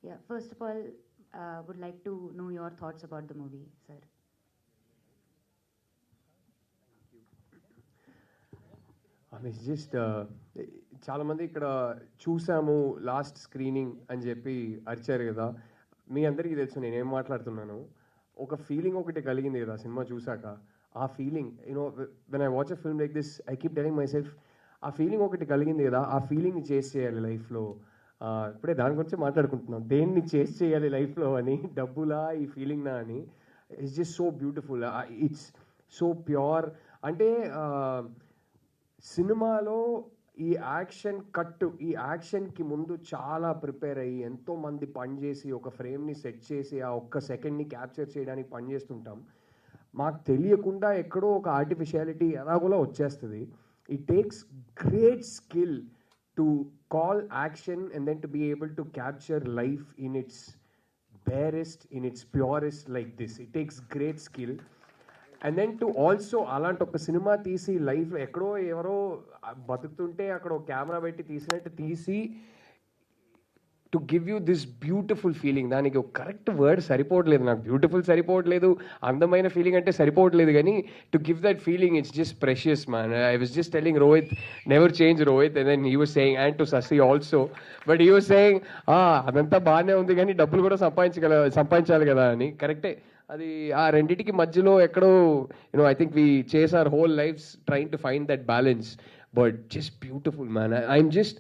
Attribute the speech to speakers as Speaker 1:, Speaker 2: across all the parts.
Speaker 1: Yeah, first of all, would like to know your thoughts about the movie, sir.
Speaker 2: It's just చాలామంది ఇక్కడ చూసాము last screening అని చెప్పి అరిచారు కదా. మీ అందరికీ తెలుసు నేనేం మాట్లాడుతున్నాను. ఒక ఫీలింగ్ ఒకటి కలిగింది కదా సినిమా చూసాక. ఆ feeling when I watch a film like this I keep telling my self, ఆ ఫీలింగ్ ఒకటి కలిగింది కదా, ఆ ఫీలింగ్ని చేస్ చేయాలి లైఫ్లో. ఇప్పుడే దాని గురించి మాట్లాడుకుంటున్నాం, దేన్ని చేస్ చేయాలి లైఫ్లో అని, డబ్బులా ఈ ఫీలింగ్ నా అని. It's just so beautiful, it's so pure. అంటే సినిమాలో ఈ యాక్షన్ కట్, ఈ యాక్షన్కి ముందు చాలా ప్రిపేర్ అయ్యి ఎంతోమంది పనిచేసి ఒక ఫ్రేమ్ని సెట్ చేసి ఆ ఒక్క సెకండ్ని క్యాప్చర్ చేయడానికి పనిచేస్తుంటాం. మాకు తెలియకుండా ఎక్కడో ఒక ఆర్టిఫిషియాలిటీ ఎలాగోలా వచ్చేస్తుంది. It takes great skill to call action and then to be able to capture life in its barest, in its purest like this. It takes great skill. And then to also అలాంటి ఒక cinema తీసి లైఫ్లో ఎక్కడో ఎవరో బతుకుతుంటే అక్కడ ఒక camera పెట్టి తీసినట్టు తీసి to give you this beautiful feeling. దానికి ఒక కరెక్ట్ వర్డ్ సరిపోవట్లేదు నాకు, బ్యూటిఫుల్ సరిపోవట్లేదు, అందమైన ఫీలింగ్ అంటే సరిపోవట్లేదు, కానీ to give that feeling it's just precious man. I was just telling Rohit, never change Rohit, and then he was saying, and to Sasi also, but he was saying అదంతా బాగానే ఉంది కానీ డబ్బులు కూడా సంపాదించాలి కదా అని. కరెక్టే, అది ఆ రెండింటికి మధ్యలో ఎక్కడో I think we chase our whole lives trying to find that balance. But just beautiful man. I'm just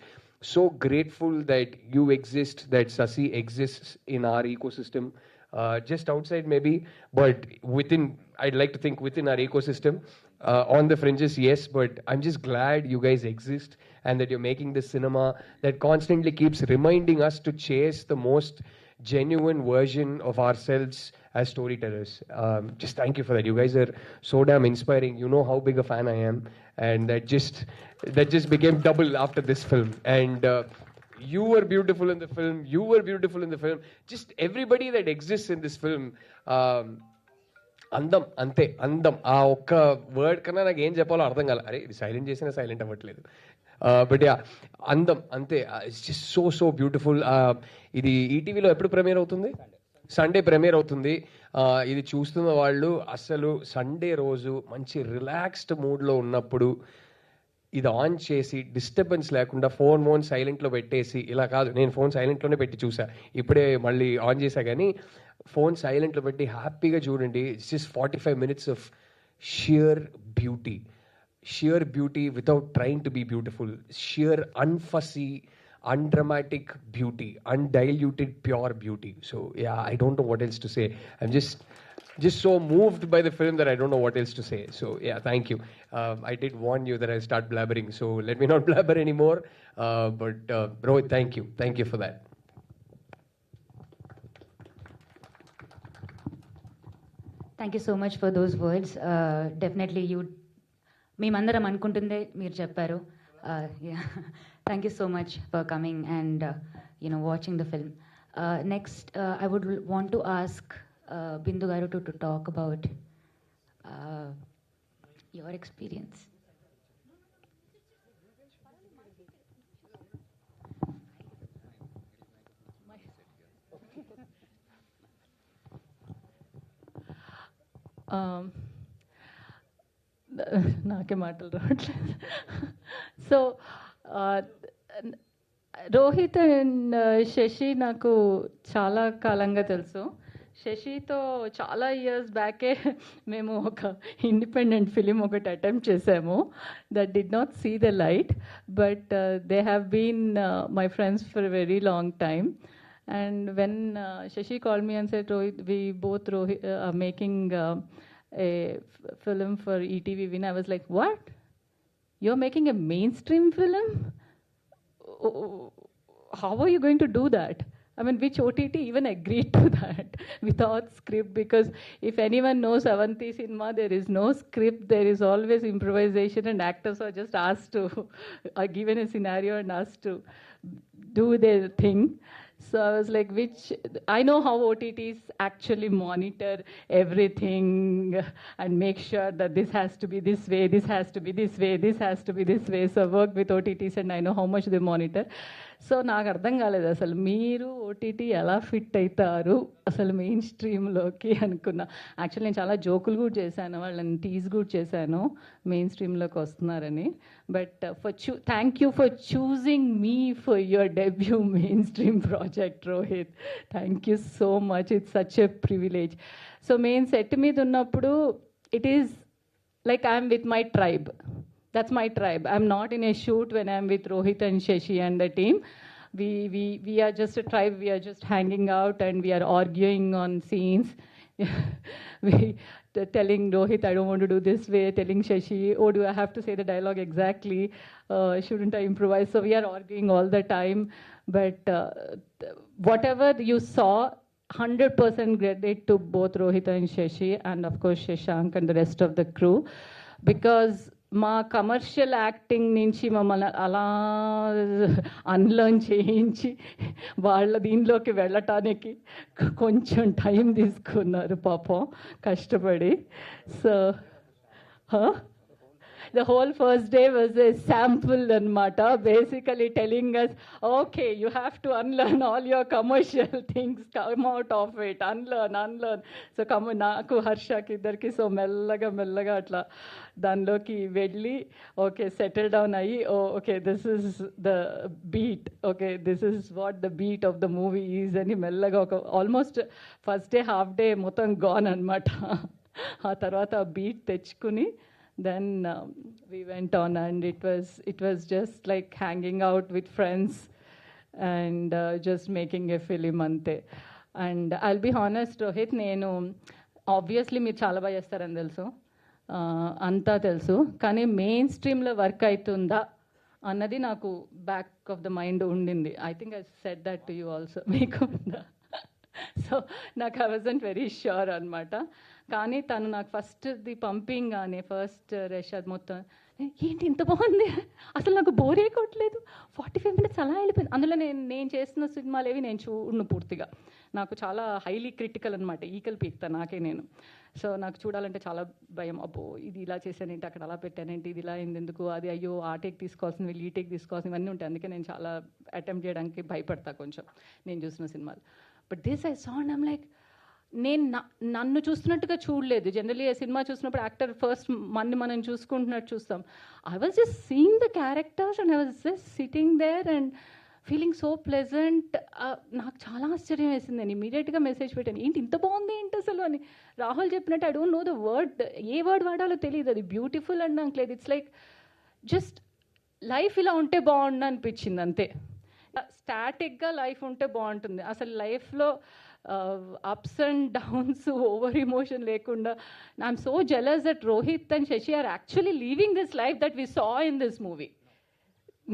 Speaker 2: so grateful that you exist, that Sasi exists in our ecosystem, just outside maybe, but within, I'd like to think within our ecosystem, on the fringes, yes, but I'm just glad you guys exist and that you're making this cinema that constantly keeps reminding us to chase the most genuine version of ourselves as storytellers. Just thank you for that. You guys are so damn inspiring. You know how big a fan I am, and that just became double after this film. And you were beautiful in the film. You were beautiful in the film. Just everybody that exists in this film. అందం, అంతే అందం. ఆ ఒక్క word కన్నా నాకు ఏం చెప్పాలో అర్థం కాలే. అరే ఇది సైలెంట్ చేసినా సైలెంట్ అవ్వట్లేదు. బట్ యా, అందం అంతే. It's just so so beautiful. ఇది ఈటీవీలో ఎప్పుడు ప్రీమియర్ అవుతుంది? సండే ప్రీమియర్ అవుతుంది. ఇది చూస్తున్న వాళ్ళు అసలు సండే రోజు మంచి రిలాక్స్డ్ మూడ్లో ఉన్నప్పుడు ఇది ఆన్ చేసి డిస్టర్బెన్స్ లేకుండా ఫోన్ సైలెంట్లో పెట్టేసి, ఇలా కాదు నేను ఫోన్ సైలెంట్లోనే పెట్టి చూసా, ఇప్పుడే మళ్ళీ ఆన్ చేశా, కానీ ఫోన్ సైలెంట్లో పెట్టి హ్యాపీగా చూడండి. It's just 45 minutes of shear beauty. sheer beauty without trying to be beautiful, sheer unfussy, undramatic beauty, undiluted pure beauty. So yeah, I don't know what else to say. I'm just so moved by the film that I don't know what else to say. So yeah, thank you. I did warn you that I'll start blabbering, so let me not blabber anymore. But Rohit, thank you for that.
Speaker 1: Thank you so much for those words. Definitely you మేమందరం అనుకుంటుందే మీరు చెప్పారు. Thank you so much for coming and watching the film. Next I would want to ask Bindu garu to talk about your experience.
Speaker 3: నాకే మాటలు రావట్లేదు. So Rohit and Shashi నాకు చాలా కాలంగా తెలుసు. శశితో చాలా ఇయర్స్ బ్యాకే మేము ఒక ఇండిపెండెంట్ ఫిలిం ఒకటి అటెంప్ట్ చేసాము. That did not see the light, but they have been my friends for a very long time. And when Shashi called me and said, Rohit, we both are making a film for ETV Win, I was like, what? You're making a mainstream film? How are you going to do that? I mean, which OTT even agreed to that without script? Because if anyone knows Avanti cinema, there is no script, there is always improvisation, and actors are just asked to, are given a scenario and asked to do their thing. So I was like, I know how OTTs actually monitor everything and make sure that this has to be this way, this has to be this way, this has to be this way. So I work with OTTs and I know how much they monitor. So నాకు అర్థం కాలేదు అసలు మీరు OTT ఎలా fit అవుతారు అసలు main స్ట్రీమ్లోకి అనుకున్నా. Actually నేను చాలా జోకులు కూడా చేశాను, వాళ్ళని టీజ్ కూడా చేశాను మెయిన్ స్ట్రీమ్లోకి వస్తున్నారని. But thank you for choosing me for your debut main stream project Rohit. Thank you so much, it's such a privilege. So main set మీద ఉన్నప్పుడు it is like I'm with my tribe. That's my tribe. I'm not in a shoot when I'm with Rohit and Shashi and the team. We are just a tribe. We are just hanging out and we are arguing on scenes. Telling Rohit, I don't want to do this way. Telling Shashi, oh, do I have to say the dialogue exactly? Shouldn't I improvise? So we are arguing all the time. But whatever you saw, 100% credit to both Rohit and Shashi, and of course Shashank and the rest of the crew, because మా commercial acting నుంచి మమ్మల్ని అలా unlearn చేయించి వాళ్ళ దీనిలోకి వెళ్ళటానికి కొంచెం time తీసుకున్నారు పాపం కష్టపడి. So the whole first day was a sample anmata, basically telling us, okay, you have to unlearn all your commercial things, come out of it, unlearn. So come naku Harshaki iddarki so mellaga atla danloki velli, okay, settle down ayi, oh okay, this is the beat, okay, this is what the beat of the movie is ani mellaga almost first day half day motham gone anmata. ఆ తర్వాత beat తెచ్చుకుని then we went on, and it was just like hanging out with friends and just making a film ante. And I'll be honest Rohit, నేను obviously మీరు చాలా బాగా చేస్తారని తెలుసు, అంతా తెలుసు, కానీ మెయిన్ స్ట్రీమ్లో వర్క్ అవుతుందా అన్నది నాకు బ్యాక్ ఆఫ్ ద మైండ్ ఉండింది. I think I said that to you also, మీకు ఉందా? సో నాకు ఐ వాజంట్ వెరీ ష్యూర్ అనమాట. కానీ తను నాకు ఫస్ట్ది పంపింగ్గానే ఫస్ట్ రెషాద్ మొత్తం ఏంటి ఇంత బాగుంది, అసలు నాకు బోరే కొట్టలేదు, 45 minutes అలా వెళ్ళిపోయింది. అందులో నేను చేస్తున్న సినిమాలు ఏవి నేను చూడను పూర్తిగా, నాకు చాలా హైలీ క్రిటికల్ అనమాట, ఈకలు పీక్తా నాకే నేను. సో నాకు చూడాలంటే చాలా భయం, అబ్బో ఇది ఇలా చేశానేంటి, అక్కడ అలా పెట్టానేంటి, ఇది ఇలా అయింది ఎందుకు, అది అయ్యో ఆ టేక్ తీసుకోవాల్సింది, వీళ్ళు ఈ టేక్ తీసుకోవాల్సింది, ఇవన్నీ ఉంటాయి. అందుకే నేను చాలా అటెంప్ట్ చేయడానికి భయపడతా కొంచెం నేను చూసిన సినిమాలు. But this I saw and I'm like, నేను నన్ను చూస్తున్నట్టుగా చూడలేదు. జనరలీ ఆ సినిమా చూసినప్పుడు యాక్టర్ ఫస్ట్ మనం చూసుకుంటున్నట్టు చూస్తాం. I was just seeing the characters and I was just sitting there and feeling so pleasant. నాకు చాలా ఆశ్చర్యం వేసింది. నేను ఇమీడియట్గా మెసేజ్ పెట్టాను, ఏంటి ఇంత బాగుంది ఏంటి అసలు అని. రాహుల్ చెప్పినట్టు I don't know the word, A word వాడాలో తెలియదు, అది బ్యూటిఫుల్ అని నాకు లేదు. ఇట్స్ లైక్ జస్ట్ లైఫ్ ఇలా ఉంటే బాగుండు అనిపించింది అంతే. స్టాటిక్గా లైఫ్ ఉంటే బాగుంటుంది. అసలు లైఫ్లో ups and downs, over emotion lekunda. I'm so jealous that Rohit and Shashi are actually living this life that we saw in this movie.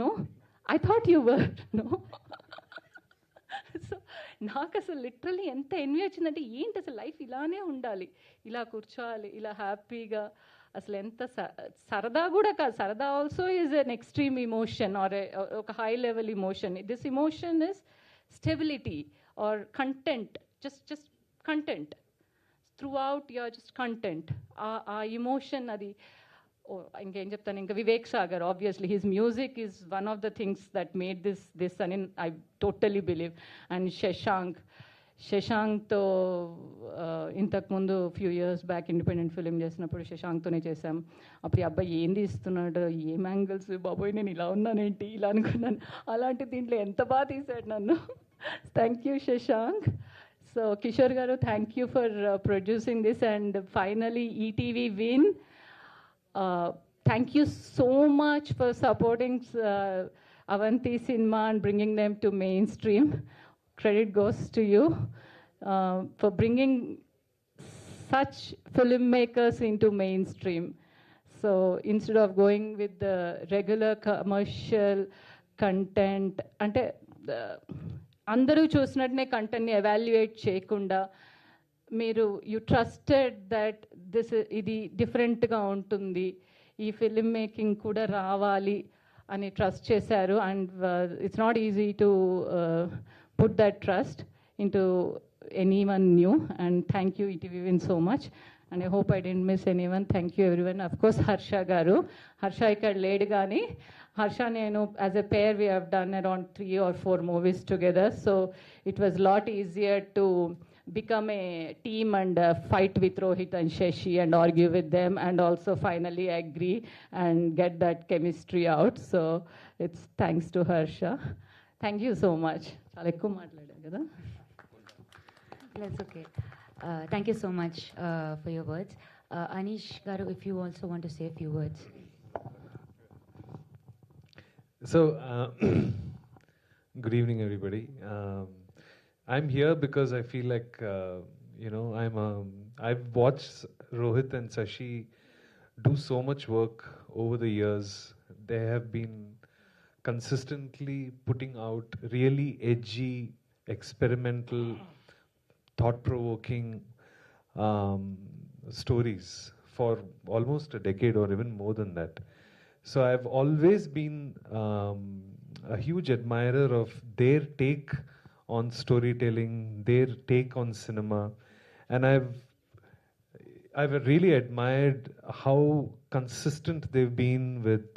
Speaker 3: No, I thought you were. No. So నాకు అసలు literally ఎంత N V వచ్చిందంటే, ఏంటి అసలు life ఇలానే ఉండాలి, ఇలా కూర్చోవాలి, ఇలా హ్యాపీగా, అసలు ఎంత సరదా కూడా కాదు, సరదా also is an extreme emotion or ఒక high level emotion. This emotion is stability or content, just content throughout. You're just content, emotion adi. Oh, ఇంకేం చెప్తాను, ఇంకా Vivek Sagar, obviously his music is one of the things that made this and I totally believe. And శశాంక్తో ఇంతకుముందు few years back independent film చేసినప్పుడు శశాంక్తోనే చేశాం. అప్పుడు ఈ అబ్బాయి ఏంది ఇస్తున్నాడు, ఏం యాంగిల్స్ బాబోయ్, నేను ఇలా ఉన్నానేంటి ఇలా అనుకున్నాను. అలాంటి దీంట్లో ఎంత బాగా తీశాడు నన్ను. Thank you, Shashank. So, Kishore Garu, thank you for producing this, and finally ETV win. Thank you so much for supporting Avanti Cinema and bringing them to mainstream. Credit goes to you for bringing such filmmakers into mainstream. So, instead of going with the regular commercial content, ante అందరూ చూసినట్టునే కంటెంట్ని evaluate చేయకుండా మీరు you trusted that ఇది డిఫరెంట్గా ఉంటుంది, ఈ film making కూడా రావాలి అని ట్రస్ట్ చేశారు. And it's not easy to put that trust in to any one new. And thank you ETV win so much. and I hope I didn't miss anyone. Thank you everyone. Of course, Harsha garu. Harsha ikkada led gaani. Harsha nenu as a pair we have done around 3 or 4 movies together. So it was a lot easier to become a team and fight with Rohit and Shashi and argue with them and also finally agree and get that chemistry out. So it's thanks to Harsha. Thank you so much. చాలా ఎక్కువ మాట్లాడాను కదా.
Speaker 1: That's okay. Thank you so much for your words. Anish garu, if you also want to say a few words.
Speaker 4: So, good evening, everybody. I'm here because I feel like, I've watched Rohit and Sashi do so much work over the years. They have been consistently putting out really edgy, experimental, thought-provoking stories for almost a decade or even more than that. So I've always been a huge admirer of their take on storytelling, their take on cinema, and I've really admired how consistent they've been with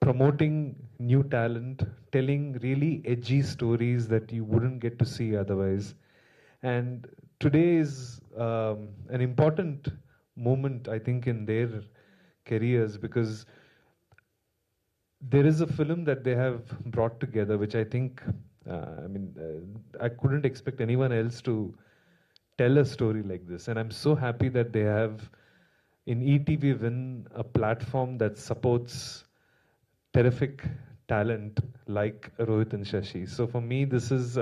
Speaker 4: promoting new talent, telling really edgy stories that you wouldn't get to see otherwise. And today is an important moment, I think, in their careers, because there is a film that they have brought together, which I think, I couldn't expect anyone else to tell a story like this. And I'm so happy that they have, in ETV Win, a platform that supports terrific talent like Rohit and Shashi. So for me, this is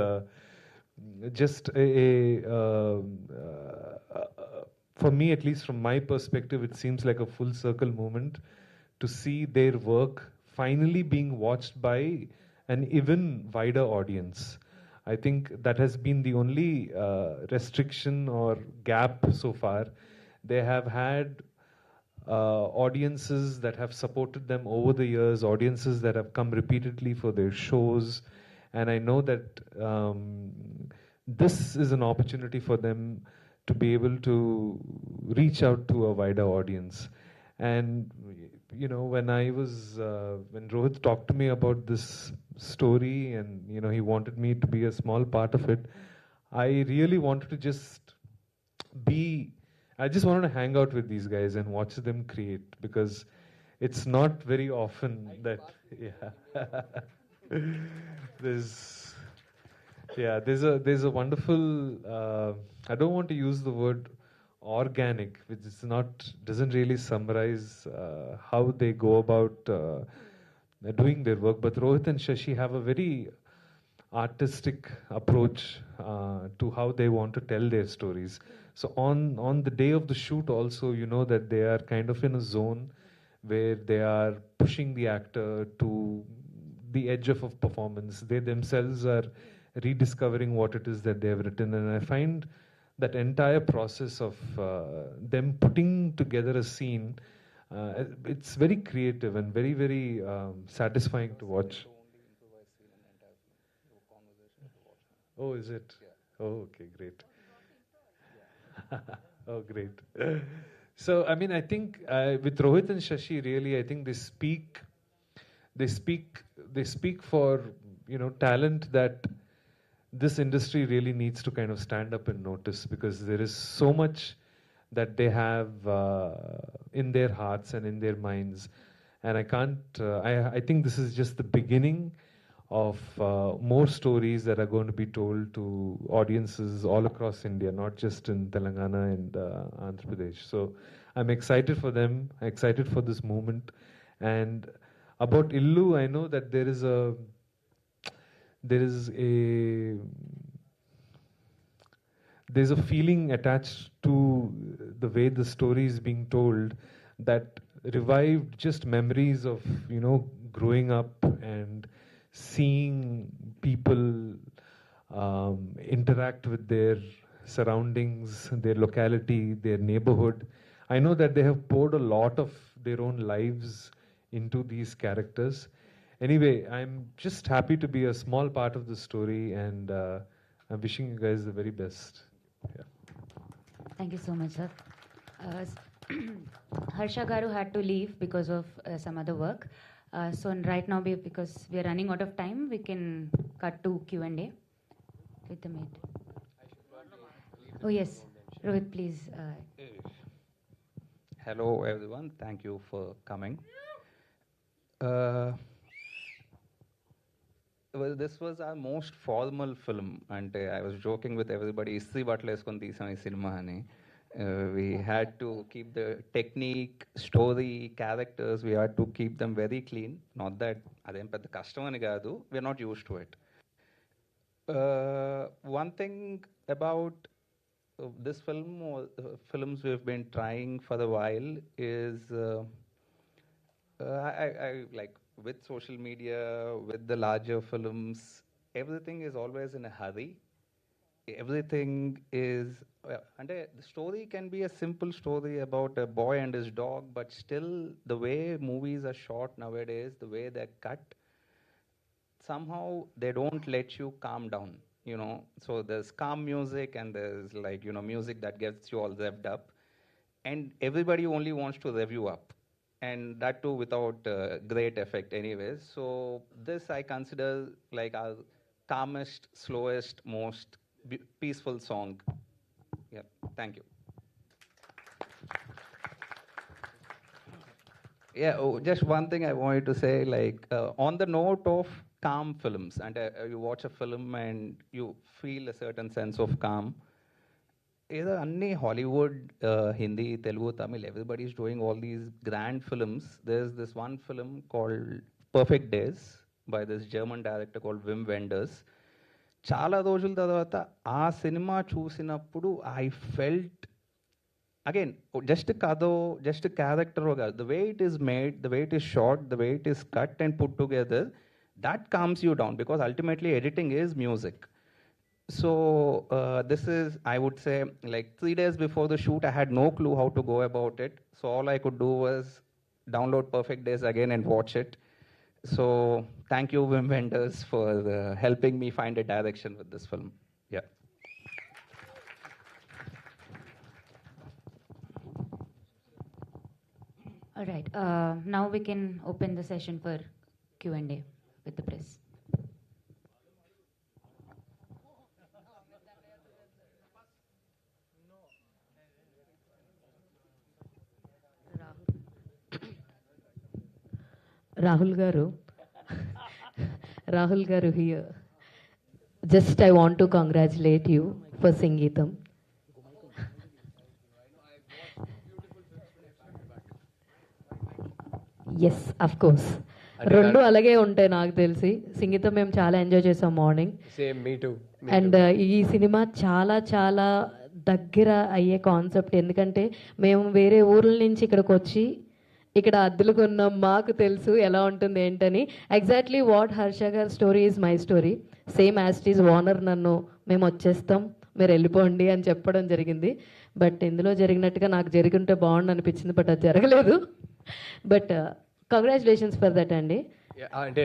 Speaker 4: just for me, at least from my perspective, it seems like a full circle moment to see their work finally being watched by an even wider audience. I think that has been the only restriction or gap so far. They have had audiences that have supported them over the years, audiences that have come repeatedly for their shows, and I know that this is an opportunity for them to be able to reach out to a wider audience. And when when Rohit talked to me about this story, and he wanted me to be a small part of it, I really wanted to I just wanted to hang out with these guys and watch them create, because it's not very often that there's a wonderful I don't want to use the word organic, which is doesn't really summarize how they go about doing their work, but Rohit and Shashi have a very artistic approach to how they want to tell their stories. So on the day of the shoot also, that they are kind of in a zone where they are pushing the actor to the edge of a performance. They themselves are rediscovering what it is that they have written, and I find that entire process of them putting together a scene, it's very creative and very, very satisfying to watch. Oh, is it? Oh, okay, great. Oh, great. So, I think with Rohit and Shashi, really, I think they speak for, talent that this industry really needs to kind of stand up and notice, because there is so much that they have in their hearts and in their minds. And I think this is just the beginning of more stories that are going to be told to audiences all across India, not just in Telangana and Andhra Pradesh. So I'm excited for them, excited for this movement. And about Illu, I know that there is there's a feeling attached to the way the story is being told that revived just memories of growing up and seeing people interact with their surroundings, their locality, their neighborhood. I know that they have poured a lot of their own lives into these characters. Anyway, I'm just happy to be a small part of the story, and I'm wishing you guys the very best. Yeah.
Speaker 1: Thank you so much, sir. Harsha Garu had to leave because of some other work. So right now, because we are running out of time, we can cut to Q&A with the mate. Oh yes, Rohit, please.
Speaker 5: Hello, everyone. Thank you for coming. Uh, well, this was our most formal film, and I was joking with everybody. Istri battle eskoni teesam ee cinema ani. We had to keep the technique, story, characters. We had to keep them very clean. Not that adem pedda kashtam ani kaadu. We're not used to it. One thing about this film or films we've been trying for a while is I like with social media, with the larger films, everything is always in a hurry. Everything is, and the story can be a simple story about a boy and his dog, but still the way movies are shot nowadays, the way they're cut, somehow they don't let you calm down, you know. So there's calm music and there's like, you know, music that gets you all revved up, and everybody only wants to rev you up, and that too without great effect anyways. So this I consider like our calmest, slowest, most peaceful song. Yeah, thank you. Yeah, just one thing I wanted to say, like on the note of calm films, and you watch a film and you feel a certain sense of calm. Either Anni Hollywood, Hindi, Telugu, Tamil, everybody is doing all these grand films. There's this one film called Perfect Days by this German director called Wim Wenders. చాలా రోజుల తర్వాత ఆ cinema చూసినప్పుడు I felt again, just kado, just a character, the way it is made, the way it is shot, the way it is cut and put together, that calms you down, because ultimately editing is music. So this is, I would say, like 3 days before the shoot, I had no clue how to go about it. So all I could do was download Perfect Days again and watch it. So thank you, Wim Wenders, for helping me find a direction with this film. Yeah.
Speaker 1: All right. Now we can open the session for Q&A with the press.
Speaker 6: Rahul Garu here. Just I want to congratulate you for Sangeetam. Yes of course రెండు అలాగే ఉంటాయి నాకు తెలిసి. సంగీతం మేము చాలా enjoy చేసాం morning.
Speaker 2: Same me two.
Speaker 6: And ఈ సినిమా చాలా చాలా దగ్గర అయ్యే కాన్సెప్ట్, ఎందుకంటే మేము వేరే ఊర్ల నుంచి ఇక్కడికి వచ్చి ఇక్కడ అద్దెలు కొన్నాం, మాకు తెలుసు ఎలా ఉంటుంది ఏంటని. ఎగ్జాక్ట్లీ వాట్ హర్ష గారి story is my story. Same as is owner నన్ను మేము వచ్చేస్తాం మీరు వెళ్ళిపోండి అని చెప్పడం జరిగింది. బట్ ఇందులో జరిగినట్టుగా నాకు జరిగింటే బాగుండు అనిపించింది, బట్ అది జరగలేదు. బట్ కంగ్రాచులేషన్స్ ఫర్ దట్ అండి.
Speaker 2: అంటే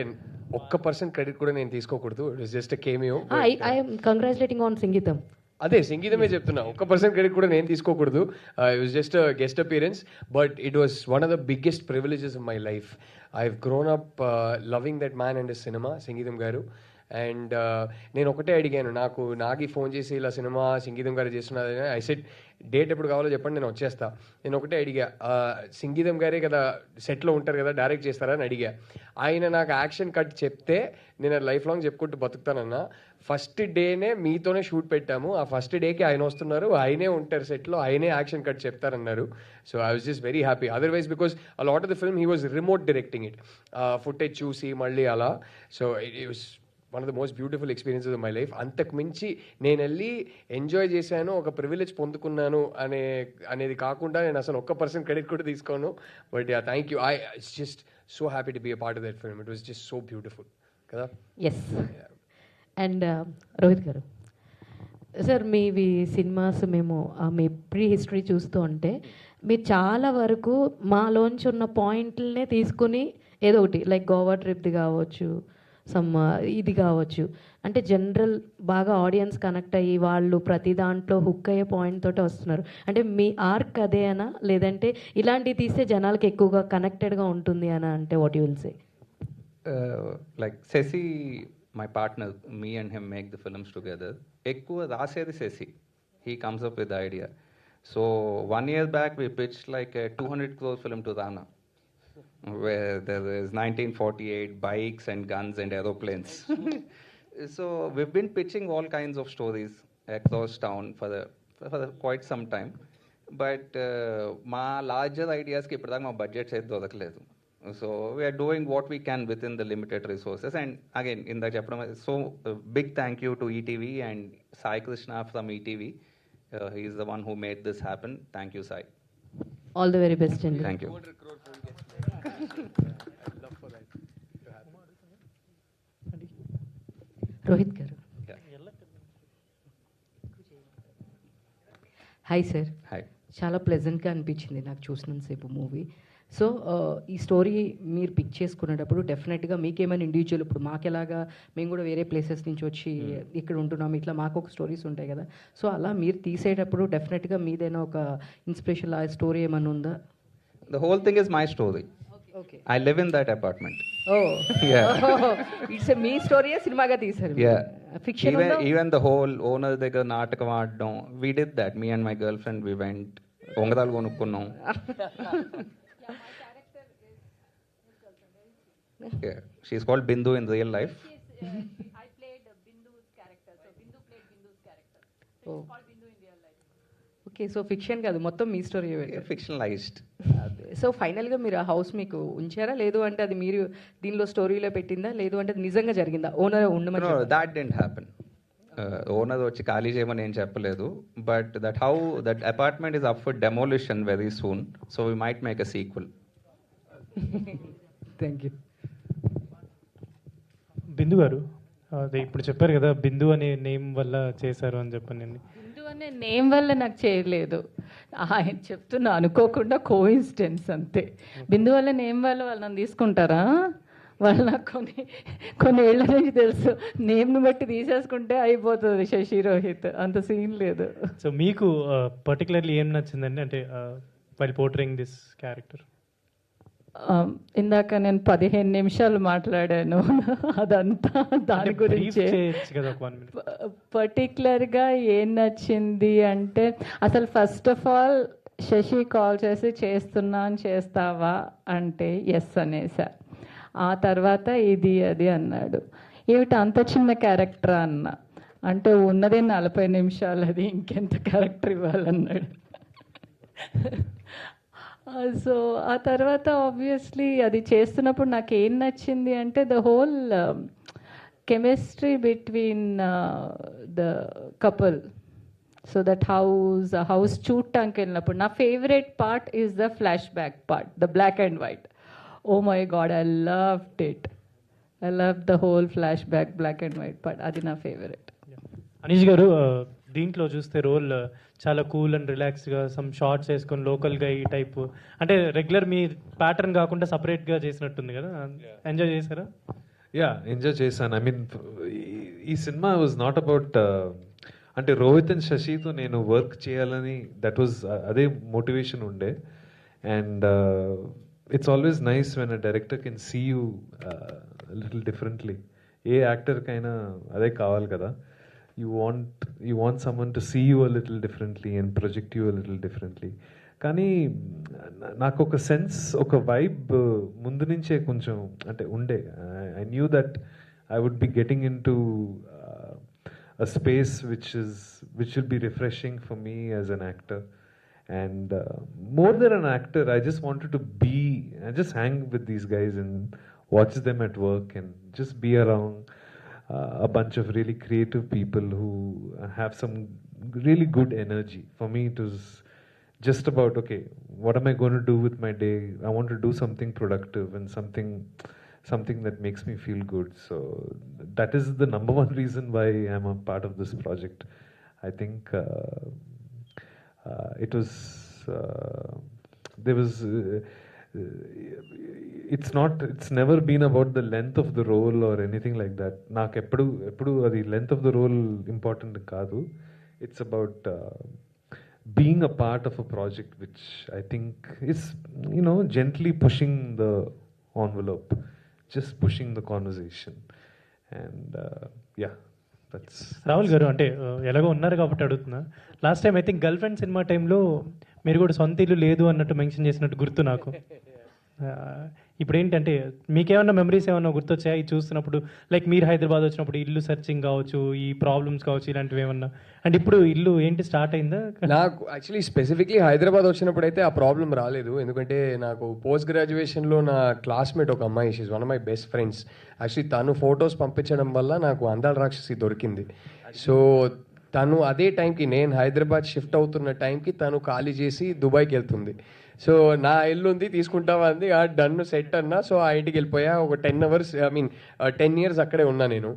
Speaker 2: ఒక్క పర్సెంట్ క్రెడిట్ కూడా నేను తీసుకోకూడదు. It was just a cameo.
Speaker 6: I am congratulating on సంగీతం.
Speaker 2: అదే సంగీతమే చెప్తున్నా, ఒక్క పర్సెంట్ క్రెడిట్ కూడా నేను తీసుకోకూడదు. It was just guest appearance, but it was one of the biggest privileges of my life. I have grown up loving that man and his cinema, Sangeetam garu. And నేను ఒకటే అడిగాను, నాకి ఫోన్ చేసి ఇలా సినిమా సంగీతం గారు చేస్తున్నారు. ఐ సెడ్ డేట్ ఎప్పుడు కావాలో చెప్పండి, నేను వచ్చేస్తా. నేను ఒకటే అడిగా, సంగీతం గారే కదా సెట్లో ఉంటారు కదా, డైరెక్ట్ చేస్తారా అని అడిగా. ఆయన నాకు యాక్షన్ కట్ చెప్తే నేను లైఫ్ లాంగ్ చెప్పుకుంటూ బతుకుతానన్నా. ఫస్ట్ డేనే మీతోనే షూట్ పెట్టాము, ఆ ఫస్ట్ డేకి ఆయన వస్తున్నారు, ఆయనే ఉంటారు సెట్లో, ఆయనే యాక్షన్ కట్ చెప్తారన్నారు. So I was just very happy. Otherwise because a lot of the film he was remote directing it, footage చూసి మళ్ళీ అలా. So it was one of the most beautiful experiences of my life. అంతకు మించి నేను వెళ్ళి enjoy చేశాను, ఒక privilege పొందుకున్నాను అనేది కాకుండా నేను అసలు ఒక్క పర్సెంట్ క్రెడిట్ కూడా తీసుకోను. But yeah, thank you. I just so happy to be a part of that film. It was just so beautiful కదా.
Speaker 6: ఎస్. అండ్ రోహిత్ గారు సార్, మీవి సినిమాస్ మేము మీ ప్రీ హిస్టరీ చూస్తూ ఉంటే మీరు చాలా వరకు మాలోంచి ఉన్న పాయింట్లనే తీసుకుని ఏదో ఒకటి లైక్ గోవా ట్రిప్ది కావచ్చు, సమ్ ఇది కావచ్చు. అంటే జనరల్ బాగా ఆడియన్స్ కనెక్ట్ అయ్యి వాళ్ళు ప్రతి దాంట్లో హుక్ అయ్యే పాయింట్ తోటే వస్తున్నారు. అంటే మీ ఆర్క్ అదే అనా, లేదంటే ఇలాంటివి తీస్తే జనాలకి ఎక్కువగా కనెక్టెడ్గా ఉంటుంది అని అంటే what you will say?
Speaker 5: Like Sesi, my partner, me and him make the films together. Ekkuva rasedi Sesi. He comes up with the idea. So 1 year back we pitched like a 200 crore film to Rana, where there is 1948 bikes and guns and aeroplanes. So we've been pitching all kinds of stories across town for quite some time. But మా larger ఐడియాస్కి ఇప్పటిదాకా మా budgets అయితే దొరకలేదు. So we are doing what we can within the limited resources. And again, in the chapter, so big thank you to ETV and Sai Krishna from ETV. He is the one who made this happen. Thank you, Sai.
Speaker 6: All the very best అండి.
Speaker 5: Thank you.
Speaker 6: Rohit గారు.
Speaker 5: Yeah.
Speaker 6: Hi sir.
Speaker 5: Hi.
Speaker 6: చాలా ప్లెజెంట్గా అనిపించింది నాకు చూసినంతసేపు movie. So ఈ story మీరు pick చేసుకునేటప్పుడు డెఫినెట్గా మీకేమైనా ఇండివిజువల్, ఇప్పుడు మాకెలాగా మేము కూడా వేరే ప్లేసెస్ నుంచి వచ్చి ఇక్కడ ఉంటున్నాం, ఇట్లా మాకు ఒక స్టోరీస్ ఉంటాయి కదా. సో అలా మీరు తీసేటప్పుడు డెఫినెట్గా మీదైనా ఒక ఇన్స్పిరేషన్ ఆ స్టోరీ ఏమైనా ఉందా?
Speaker 5: The whole thing is my story.
Speaker 6: Okay.
Speaker 5: I live in that apartment.
Speaker 6: ఓ
Speaker 5: Yeah.
Speaker 6: ఇట్స్ మీ స్టోరీయే సినిమాగా తీశారు.
Speaker 5: Yeah.
Speaker 6: Fiction
Speaker 5: Even the whole owner దగ్గర నాటకం ఆడడం, we did that. Me and my girlfriend, we went. ఉంగరాలు కొనుక్కున్నాం. Yeah. She's called Bindu in real life.
Speaker 3: I played Bindu's character. So Bindu played Bindu's character. So it's called Bindu in real life.
Speaker 6: Okay. So fiction కాదు, మొత్తం మీ story.
Speaker 5: Fictionalized.
Speaker 6: So ఫైనల్గా మీరు ఆ house మీకు ఉంచారా, లేదు అంటే అది మీరు దీనిలో స్టోరీలో పెట్టిందా, లేదు అంటే అది నిజంగా జరిగిందా? ఓనర్ ఉండమని
Speaker 5: No, that didn't happen. Owner వచ్చి ఖాళీ చేయమని ఏం చెప్పలేదు. But that apartment is up for demolition very soon. So we might make a sequel.
Speaker 6: Thank you.
Speaker 7: Bindu garu, అదే ఇప్పుడు చెప్పారు కదా బిందు అనే నేమ్ వల్ల చేశారు అని చెప్పండి.
Speaker 3: బిందు అనే నేమ్ వల్ల నాకు చేయలేదు, ఆయన చెప్తున్నా అనుకోకుండా కోఇన్సిడెన్స్ అంతే. బిందు వల్ల నేమ్ వల్ల వాళ్ళు నన్ను తీసుకుంటారా? వాళ్ళు నాకు కొన్ని ఏళ్ళ నుంచి తెలుసు, నేమ్ని బట్టి తీసేసుకుంటే అయిపోతుంది శశి రోహిత్, అంత సీన్ లేదు.
Speaker 7: సో మీకు పర్టికులర్లీ ఏం నచ్చిందండి అంటే వైల్ పోర్ట్రేయింగ్ దిస్ క్యారెక్టర్?
Speaker 3: ఇందాక నేను 15 నిమిషాలు మాట్లాడాను అదంతా దాని గురించి. పర్టికులర్గా ఏం నచ్చింది అంటే, అసలు first of all Shashi call చేసి చేస్తావా అంటే ఎస్ అనేసా. ఆ తర్వాత ఇది అది అన్నాడు. ఏమిటి అంత చిన్న క్యారెక్టర్ అన్న అంటే, ఉన్నదే 40 నిమిషాలు, అది ఇంకెంత క్యారెక్టర్ ఇవ్వాలన్నాడు. సో ఆ తర్వాత ఆబ్వియస్లీ అది చేస్తున్నప్పుడు నాకు ఏం నచ్చింది అంటే, the whole chemistry between the couple. So that house చూడటానికి వెళ్ళినప్పుడు నా favourite part is the flashback part, the black and white. Oh my God, I loved it. I love the whole flashback black and white part, అది నా favourite.
Speaker 7: Anish garu, దీంట్లో చూస్తే role చాలా cool and రిలాక్స్డ్గా some shorts వేసుకొని లోకల్గా ఈ type, అంటే రెగ్యులర్ మీ ప్యాటర్న్ కాకుండా సపరేట్గా చేసినట్టుంది కదా, ఎంజాయ్ చేశారా?
Speaker 4: యా, ఎంజాయ్ చేశాను. ఐ మీన్ ఈ సినిమా వాజ్ నాట్ అబౌట్ అంటే రోహిత్ అండ్ శశితో నేను వర్క్ చేయాలని, దట్ వాజ్ అదే మోటివేషన్ ఉండే. And it's always nice when a director can see you little differently. ఏ యాక్టర్కైనా అదే కావాలి కదా. You want someone to see you a little differently and project you a little differently. కానీ నాకు ఒక సెన్స్, ఒక వైబ్ ముందు నుంచే కొంచెం అంటే ఉండే. I knew that I would be getting into a space which will be refreshing for me as an actor. And more than an actor, I just wanted to just hang with these guys and watch them at work and just be around a bunch of really creative people who have some really good energy. For me, it was just about, okay, what am I going to do with my day? I want to do something productive and something that makes me feel good. So that is the number one reason why I'm a part of this project. I think it was there was it's never been about the length of the role or anything like that. నాకు ఎప్పుడు అది length of the role important కాదు. It's about being a part of a project which I think is, gently pushing the envelope, just pushing the conversation. And yeah, that's
Speaker 7: Rahul గారు అంటే ఎలాగో ఉన్నారు కాబట్టి అడుగుతున్నా. Last time I think girl friend cinema టైంలో మీరు కూడా సొంత ఇల్లు లేదు అన్నట్టు మెన్షన్ చేసినట్టు గుర్తు నాకు. ఇప్పుడు ఏంటంటే మీకేమన్నా మెమరీస్ ఏమన్నా గుర్తొచ్చాయా ఇది చూస్తున్నప్పుడు? లైక్ మీరు హైదరాబాద్ వచ్చినప్పుడు ఇల్లు సెర్చింగ్ కావచ్చు, ఈ ప్రాబ్లమ్స్ కావచ్చు, ఇలాంటివి ఏమన్నా? అండ్ ఇప్పుడు ఇల్లు ఏంటి స్టార్ట్ అయిందా?
Speaker 2: నాకు యాక్చువల్లీ స్పెసిఫిక్లీ హైదరాబాద్ వచ్చినప్పుడు అయితే ఆ ప్రాబ్లం రాలేదు. ఎందుకంటే నాకు పోస్ట్ గ్రాడ్యుయేషన్లో నా క్లాస్మేట్ ఒక అమ్మాయి, she's one of my best friends. Actually తను ఫొటోస్ పంపించడం వల్ల నాకు అందాల రాక్షసి దొరికింది. సో తను అదే టైంకి, నేను హైదరాబాద్ షిఫ్ట్ అవుతున్న టైంకి తను ఖాళీ చేసి దుబాయ్కి వెళ్తుంది. సో నా ఇల్లు ఉంది తీసుకుంటావా అంది, డన్ సెట్ అన్నా. సో ఆ ఇంటికి వెళ్ళిపోయా. ఒక 10 hours, 10 years అక్కడే ఉన్నా నేను.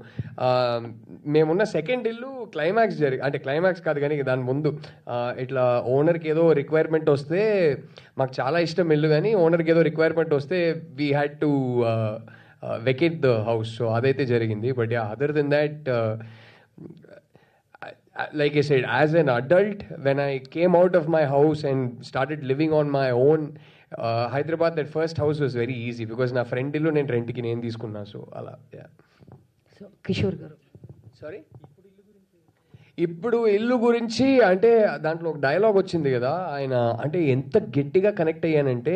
Speaker 2: మేమున్న సెకండ్ ఇల్లు క్లైమాక్స్ అంటే క్లైమాక్స్ కాదు కానీ దాని ముందు ఇట్లా ఓనర్కి ఏదో రిక్వైర్మెంట్ వస్తే, మాకు చాలా ఇష్టం ఇల్లు కానీ ఓనర్కి ఏదో రిక్వైర్మెంట్ వస్తే we had to vacate the house. So అదైతే జరిగింది. But other than that, like I said, as an adult, when I came out of my house and started living on my own, Hyderabad, that first house was very easy because na friend illu nen rent ki nenu తీసుకున్నా. So అలా.
Speaker 6: So Kishore గారు,
Speaker 2: sorry, ఇప్పుడు ఇల్లు గురించి అంటే దాంట్లో ఒక dialogue వచ్చింది కదా, ఆయన అంటే ఎంత గట్టిగా కనెక్ట్ అయ్యానంటే,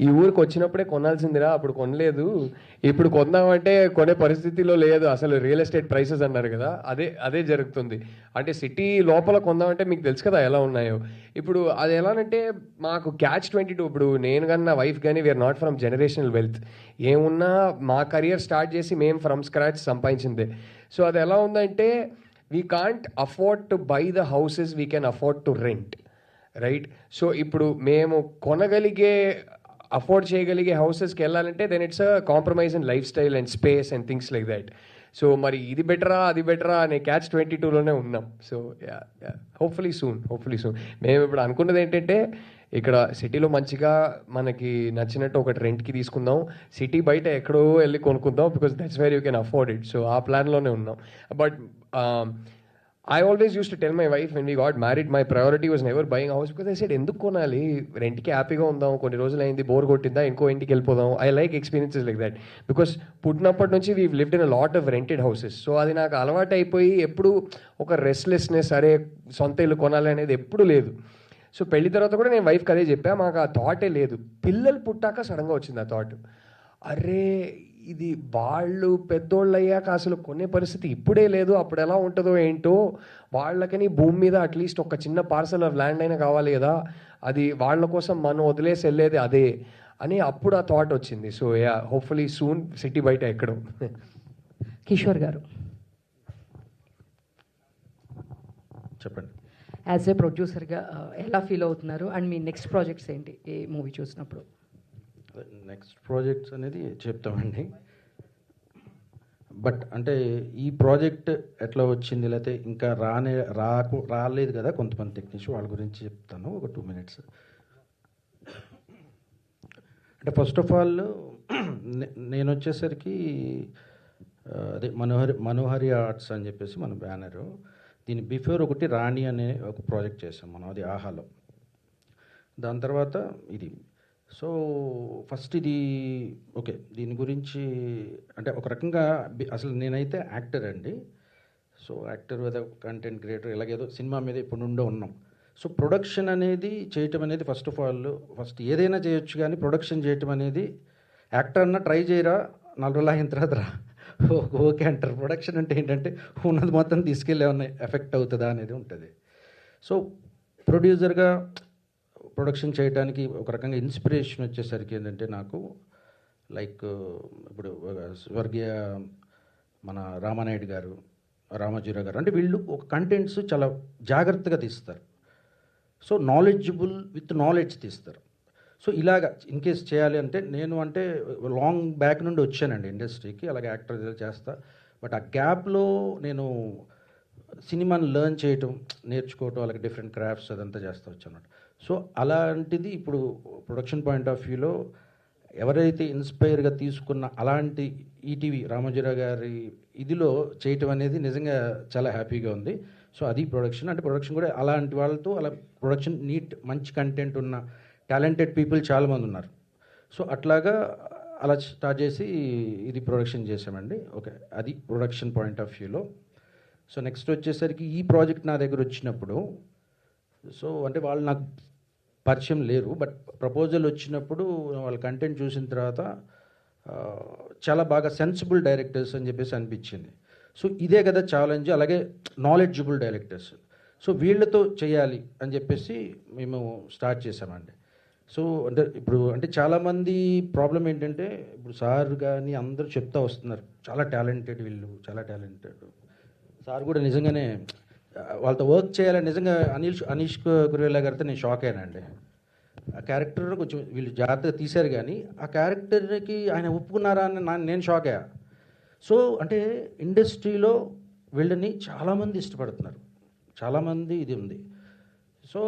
Speaker 2: ఈ ఊరికి వచ్చినప్పుడే కొనాల్సిందిరా, అప్పుడు కొనలేదు, ఇప్పుడు కొందామంటే కొనే పరిస్థితిలో లేదు, అసలు రియల్ ఎస్టేట్ ప్రైసెస్ అన్నారు కదా, అదే జరుగుతుంది. అంటే సిటీ లోపల కొందామంటే మీకు తెలుసు కదా ఎలా ఉన్నాయో. ఇప్పుడు అది ఎలానంటే మాకు catch-22. ఇప్పుడు నేను కానీ నా వైఫ్ కానీ we're not from generational wealth. ఏమున్నా మా కెరియర్ స్టార్ట్ చేసి మేము ఫ్రమ్ స్క్రాచ్ సంపాదించిందే. సో అది ఎలా ఉందంటే, we can't afford to buy the houses we can afford to rent, right? So ఇప్పుడు మేము కొనగలిగే, అఫోర్డ్ చేయగలిగే హౌసెస్కి వెళ్ళాలంటే then it's a compromise in lifestyle and space and things like that. So మరి ఇది బెటరా అది బెటరా అనే catch-22లోనే ఉన్నాం. So hopefully soon. మేము ఇప్పుడు అనుకున్నది ఏంటంటే, ఇక్కడ సిటీలో మంచిగా మనకి నచ్చినట్టు ఒకటి రెంట్కి తీసుకుందాం, సిటీ బయట ఎక్కడో వెళ్ళి కొనుక్కుందాం, because that's where you can afford it. So ఆ ప్లాన్లోనే ఉన్నాం. But I always used to tell my wife when we got married, my priority was never buying a house, because I said, ఎందుకు కొనాలి, రెంట్కి హ్యాపీగా ఉందాం, కొన్ని రోజులు అయింది, బోర్ కొట్టిందా, ఇంకో ఇంటికి వెళ్ళిపోదాం. I like experiences like that, because పుట్టినప్పటి నుంచి we lived in a lot of rented houses. So అది నాకు అలవాటు అయిపోయి ఎప్పుడు ఒక రెస్ట్లెస్నెస్, అరే సొంత ఇల్లు కొనాలి అనేది ఎప్పుడు లేదు. సో పెళ్లి తర్వాత కూడా నేను వైఫ్కి అదే చెప్పా, మాకు ఆ థాటే లేదు. పిల్లలు పుట్టాక సడన్గా వచ్చింది ఆ థాట్, అరే ఇది వాళ్ళు పెద్దోళ్ళు అయ్యాక అసలు కొనే పరిస్థితి ఇప్పుడే లేదు, అప్పుడు ఎలా ఉంటుందో ఏంటో, వాళ్ళకని భూమి మీద అట్లీస్ట్ ఒక చిన్న పార్సల్ ఆఫ్ ల్యాండ్ అయినా కావాలి కదా, అది వాళ్ళ కోసం మనం వదిలేసి వెళ్ళేది అదే అని అప్పుడు ఆ థాట్ వచ్చింది. సో హోప్ఫుల్లీ సూన్ సిటీ బయట ఎక్కడో.
Speaker 6: కిషోర్ గారు,
Speaker 8: చెప్పండి.
Speaker 6: యాజ్ ఏ ప్రొడ్యూసర్గా ఎలా ఫీల్ అవుతున్నారు, అండ్ మీ నెక్స్ట్ ప్రాజెక్ట్స్ ఏంటి ఏ మూవీ చూసినప్పుడు?
Speaker 8: నెక్స్ట్ ప్రాజెక్ట్స్ అనేది చెప్తామండి. బట్ అంటే ఈ ప్రాజెక్ట్ ఎట్లా వచ్చింది, లేకపోతే ఇంకా రాలేదు కదా కొంతమంది టెక్నీషియన్, వాళ్ళ గురించి చెప్తాను ఒక 2 minutes. అంటే ఫస్ట్ ఆఫ్ ఆల్ నేను వచ్చేసరికి అదే మనోహరి ఆర్ట్స్ అని చెప్పేసి మన బ్యానరు, దీని బిఫోర్ ఒకటి రాణి అనే ఒక ప్రాజెక్ట్ చేసాం మనం, అది ఆహాలో. దాని తర్వాత ఇది. సో ఫస్ట్ ఇది ఓకే, దీని గురించి అంటే ఒక రకంగా అసలు నేనైతే యాక్టర్ అండి. సో యాక్టర్ ఏదో కంటెంట్ క్రియేటర్ ఇలాగేదో సినిమా మీద ఇప్పుడు నుండో ఉన్నాం. సో ప్రొడక్షన్ అనేది చేయటం అనేది ఫస్ట్ ఏదైనా చేయొచ్చు, కానీ ప్రొడక్షన్ చేయటం అనేది యాక్టర్ అన్న ట్రై చేయరా, 4 రోజులు అయిన తర్వాత రా ఓకే అంటారు. ప్రొడక్షన్ అంటే ఏంటంటే ఉన్నది మొత్తం తీసుకెళ్ళి ఏమన్నా ఎఫెక్ట్ అవుతుందా అనేది ఉంటుంది. సో ప్రొడ్యూసర్గా ప్రొడక్షన్ చేయడానికి ఒక రకంగా ఇన్స్పిరేషన్ వచ్చేసరికి ఏంటంటే నాకు లైక్ ఇప్పుడు స్వర్గీయ మన రామానాయుడు గారు, రామోజీరావు గారు, అంటే వీళ్ళు ఒక కంటెంట్స్ చాలా జాగ్రత్తగా తీస్తారు. సో నాలెడ్జబుల్ విత్ నాలెడ్జ్ తీస్తారు. సో ఇలాగా ఇన్ కేస్ చేయాలి అంటే నేను అంటే లాంగ్ బ్యాక్ నుండి వచ్చానండి ఇండస్ట్రీకి, అలాగే యాక్టర్ చేస్తా. బట్ ఆ గ్యాప్లో నేను సినిమాని లెర్న్ చేయటం, నేర్చుకోవటం, అలాగే డిఫరెంట్ క్రాఫ్ట్స్ అదంతా చేస్తూ వచ్చాను. సో అలాంటిది ఇప్పుడు ప్రొడక్షన్ పాయింట్ ఆఫ్ వ్యూలో ఎవరైతే ఇన్స్పైర్గా తీసుకున్న అలాంటి ఈటీవీ రామోజీరావు గారి ఇదిలో చేయటం అనేది నిజంగా చాలా హ్యాపీగా ఉంది. సో అది ప్రొడక్షన్, అంటే ప్రొడక్షన్ కూడా అలాంటి వాళ్ళతో అలా ప్రొడక్షన్ నీట్ మంచి కంటెంట్ ఉన్న టాలెంటెడ్ పీపుల్ చాలామంది ఉన్నారు. సో అట్లాగా అలా స్టార్ట్ చేసి ఇది ప్రొడక్షన్ చేసామండి. ఓకే, అది ప్రొడక్షన్ పాయింట్ ఆఫ్ వ్యూలో. సో నెక్స్ట్ వచ్చేసరికి ఈ ప్రాజెక్ట్ నా దగ్గర వచ్చినప్పుడు, సో అంటే వాళ్ళు నాకు పరిచయం లేరు, బట్ ప్రపోజల్ వచ్చినప్పుడు వాళ్ళ కంటెంట్ చూసిన తర్వాత చాలా బాగా సెన్సిబుల్ డైరెక్టర్స్ అని చెప్పేసి అనిపించింది. సో ఇదే కదా ఛాలెంజ్, అలాగే నాలెడ్జబుల్ డైరెక్టర్స్. సో వీళ్ళతో చేయాలి అని చెప్పేసి మేము స్టార్ట్ చేసామండి. సో అంటే ఇప్పుడు అంటే చాలామంది ప్రాబ్లం ఏంటంటే, ఇప్పుడు సార్ కానీ అందరూ చెప్తా వస్తున్నారు చాలా టాలెంటెడ్, వీళ్ళు చాలా టాలెంటెడ్. సార్ కూడా నిజంగానే వాళ్ళతో వర్క్ చేయాలని నిజంగా అనీష్ కురేలా గారితో నేను షాక్ అయ్యానండి. ఆ క్యారెక్టర్ కొంచెం వీళ్ళు జాగ్రత్తగా తీశారు, కానీ ఆ క్యారెక్టర్కి ఆయన ఒప్పుకున్నారా అని నేను షాక్ అయ్యా. సో అంటే ఇండస్ట్రీలో వీళ్ళని చాలామంది ఇష్టపడుతున్నారు, చాలామంది ఇది ఉంది. సో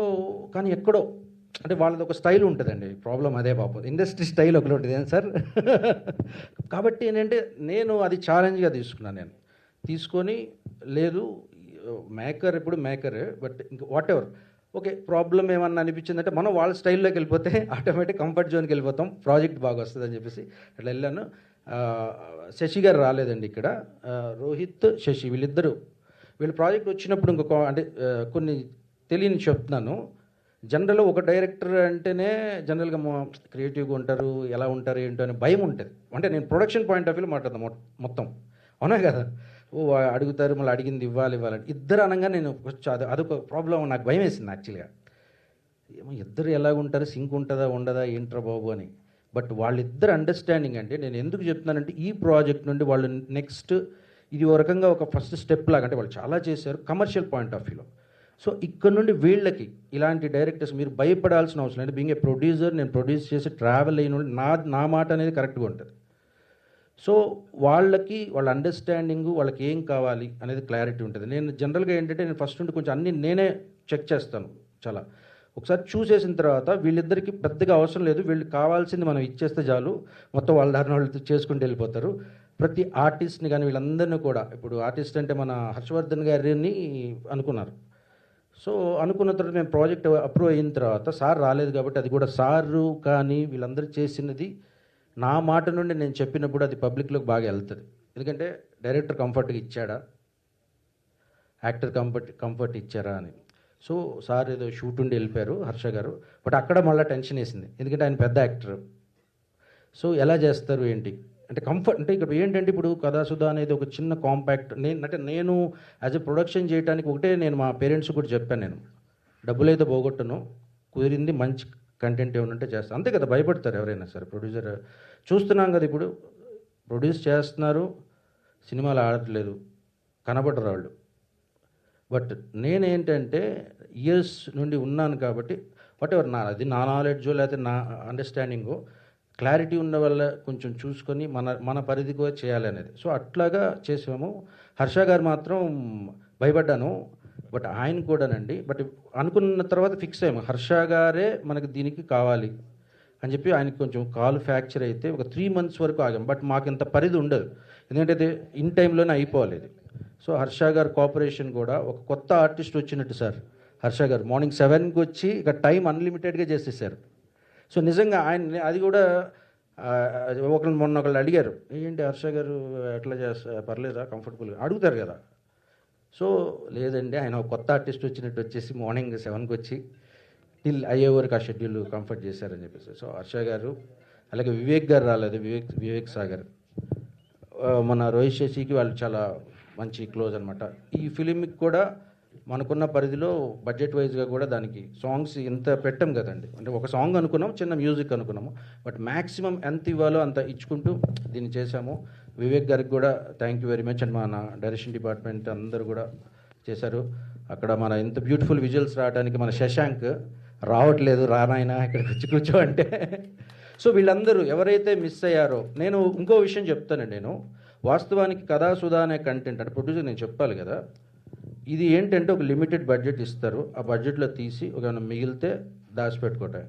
Speaker 8: కానీ ఎక్కడో అంటే వాళ్ళది ఒక స్టైల్ ఉంటుందండి, ప్రాబ్లం అదే పాపం, ఇండస్ట్రీ స్టైల్ ఒకటి ఉంటుంది ఏం సార్. కాబట్టి ఏంటంటే నేను అది ఛాలెంజ్గా తీసుకున్నాను. నేను తీసుకొని లేదు మేకర్ ఇప్పుడు మేకరే, బట్ ఇంకా వాట్ ఎవర్ ఓకే, ప్రాబ్లం ఏమన్నా అనిపించిందంటే మనం వాళ్ళ స్టైల్లోకి వెళ్ళిపోతే ఆటోమేటిక్ కంఫర్ట్ జోన్కి వెళ్ళిపోతాం, ప్రాజెక్ట్ బాగా వస్తుంది అని చెప్పేసి అట్లా వెళ్ళాను. శశి గారు రాలేదండి ఇక్కడ, రోహిత్ శశి వీళ్ళ ప్రాజెక్ట్ వచ్చినప్పుడు ఇంకొక అంటే కొన్ని తెలియని చెప్తున్నాను. జనరల్గా ఒక డైరెక్టర్ అంటేనే జనరల్గా క్రియేటివ్గా ఉంటారు, ఎలా ఉంటారు ఏంటో అని భయం ఉంటుంది. అంటే నేను ప్రొడక్షన్ పాయింట్ ఆఫ్ వ్యూలో మాట్లాడతాను మొత్తం, అవునా కదా. అడుగుతారు, మళ్ళీ అడిగింది ఇవ్వాలంటే ఇద్దరు అనగా నేను అదొక ప్రాబ్లం, నాకు భయం వేసింది యాక్చువల్గా. ఏమో ఇద్దరు ఎలాగుంటారు, సింక్ ఉంటుందా ఉండదా ఏంట్రా బాబు అని. బట్ వాళ్ళిద్దరు అండర్స్టాండింగ్ అంటే నేను ఎందుకు చెప్తున్నానంటే, ఈ ప్రాజెక్ట్ నుండి వాళ్ళు నెక్స్ట్ ఇది ఒక రకంగా ఒక ఫస్ట్ స్టెప్ లాగా, అంటే వాళ్ళు చాలా చేశారు కమర్షియల్ పాయింట్ ఆఫ్ వ్యూలో. సో ఇక్కడ నుండి వీళ్ళకి ఇలాంటి డైరెక్టర్స్ మీరు భయపడాల్సిన అవసరం లేదు. బీయింగ్ ఏ ప్రొడ్యూసర్, నేను ప్రొడ్యూస్ చేసి ట్రావెల్ అయిన వాళ్ళు నా మాట అనేది కరెక్ట్గా ఉంటుంది. సో వాళ్ళకి వాళ్ళ అండర్స్టాండింగు, వాళ్ళకి ఏం కావాలి అనేది క్లారిటీ ఉంటుంది. నేను జనరల్గా ఏంటంటే నేను ఫస్ట్ నుండి కొంచెం అన్నీ నేనే చెక్ చేస్తాను చాలా. ఒకసారి చూసేసిన తర్వాత వీళ్ళిద్దరికి పెద్దగా అవసరం లేదు, వీళ్ళకి కావాల్సింది మనం ఇచ్చేస్తే చాలు, మొత్తం వాళ్ళ దారిని వాళ్ళు చేసుకుంటూ వెళ్ళిపోతారు. ప్రతి ఆర్టిస్ట్ని కానీ వీళ్ళందరినీ కూడా, ఇప్పుడు ఆర్టిస్ట్ అంటే మన హర్షవర్ధన్ గారిని అనుకున్నారు. సో అనుకున్న తర్వాత మేము ప్రాజెక్ట్ అప్రూవ్ అయిన తర్వాత సార్ రాలేదు కాబట్టి, అది కూడా సారు కానీ వీళ్ళందరూ చేసినది నా మాట నుండి నేను చెప్పినప్పుడు అది పబ్లిక్లోకి బాగా వెళ్తుంది. ఎందుకంటే డైరెక్టర్ కంఫర్ట్గా ఇచ్చాడా, యాక్టర్ కంఫర్ట్ ఇచ్చారా అని. సో సార్ ఏదో షూట్ ఉండి వెళ్ళిపోయారు హర్ష గారు, బట్ అక్కడ మళ్ళీ టెన్షన్ వేసింది, ఎందుకంటే ఆయన పెద్ద యాక్టర్. సో ఎలా చేస్తారు ఏంటి అంటే కంఫర్ట్ అంటే ఇక్కడ ఏంటంటే, ఇప్పుడు కథాసుధా అనేది ఒక చిన్న కాంపాక్ట్. నేను యాజ్ ఎ ప్రొడక్షన్ చేయడానికి ఒకటే నేను మా పేరెంట్స్ కూడా చెప్పాను, నేను డబ్బులు అయితే పోగొట్టను, కుదిరింది మంచి కంటెంట్ ఏమన్నా చేస్తాను, అంతే కదా. భయపడతారు ఎవరైనా సరే. ప్రొడ్యూసర్ చూస్తున్నాం కదా, ఇప్పుడు ప్రొడ్యూస్ చేస్తున్నారు, సినిమాలు ఆడట్లేదు, కనబడరు వాళ్ళు. బట్ నేనేంటంటే ఇయర్స్ నుండి ఉన్నాను కాబట్టి వాట్ ఎవర్ అది నా నాలెడ్జో లేకపోతే నా అండర్స్టాండింగో క్లారిటీ ఉన్న వల్ల కొంచెం చూసుకొని మన పరిధిగా చేయాలి అనేది. సో అట్లాగా చేసాము. హర్ష గారు మాత్రం భయపడ్డాను, బట్ ఆయన కూడానండి. బట్ అనుకున్న తర్వాత ఫిక్స్ అయ్యాము, హర్ష గారే మనకి దీనికి కావాలి అని చెప్పి. ఆయనకి కొంచెం కాలు ఫ్రాక్చర్ అయితే ఒక 3 months వరకు ఆగాం, బట్ మాకు ఇంత పరిధి ఉండదు, ఎందుకంటే ఇది ఇన్ టైంలోనే అయిపోవాలి ఇది. సో హర్ష గారు కోఆపరేషన్ కూడా, ఒక కొత్త ఆర్టిస్ట్ వచ్చినట్టు సార్ హర్ష గారు మార్నింగ్ 7కి వచ్చి ఇక టైం అన్లిమిటెడ్గా చేసేసారు. సో నిజంగా ఆయన అది కూడా మొన్న ఒకళ్ళు అడిగారు, ఏంటి హర్ష గారు ఎట్లా చేస్తారు, పర్లేదా కంఫర్టబుల్గా అడుగుతారు కదా. సో లేదండి, ఆయన ఒక కొత్త ఆర్టిస్ట్ వచ్చినట్టు వచ్చేసి మార్నింగ్ 7కి వచ్చి టిల్ అయ్యే వరకు ఆ షెడ్యూల్ కంఫర్ట్ చేశారని చెప్పేసి. సో హర్ష గారు, అలాగే వివేక్ గారు రాలేదు, వివేక్ సాగర్, మన రోహిత్ శశికి వాళ్ళు చాలా మంచి క్లోజ్ అనమాట. ఈ ఫిలింకి కూడా మనకున్న పరిధిలో బడ్జెట్ వైజ్గా కూడా దానికి సాంగ్స్ ఇంత పెట్టాం కదండి, అంటే ఒక సాంగ్ అనుకున్నాం, చిన్న మ్యూజిక్ అనుకున్నాము, బట్ మ్యాక్సిమం ఎంత ఇవ్వాలో అంత ఇచ్చుకుంటూ దీన్ని చేశాము. వివేక్ గారికి కూడా thank you very much, and మన డైరెక్షన్ డిపార్ట్మెంట్ అందరూ కూడా చేశారు. అక్కడ మన ఇంత బ్యూటిఫుల్ విజువల్స్ రావడానికి మన శశాంక్ రావట్లేదు, రానాయన ఇక్కడికి వచ్చి కూర్చో అంటే. సో వీళ్ళందరూ ఎవరైతే మిస్ అయ్యారో, నేను ఇంకో విషయం చెప్తానండి, నేను వాస్తవానికి కథాసుధా అనే కంటెంట్ అంటే ప్రొడ్యూసర్ నేను చెప్పాలి కదా, ఇది ఏంటంటే ఒక లిమిటెడ్ బడ్జెట్ ఇస్తారు, ఆ బడ్జెట్లో తీసి ఒక మిగిలితే దాచిపెట్టుకోవటం.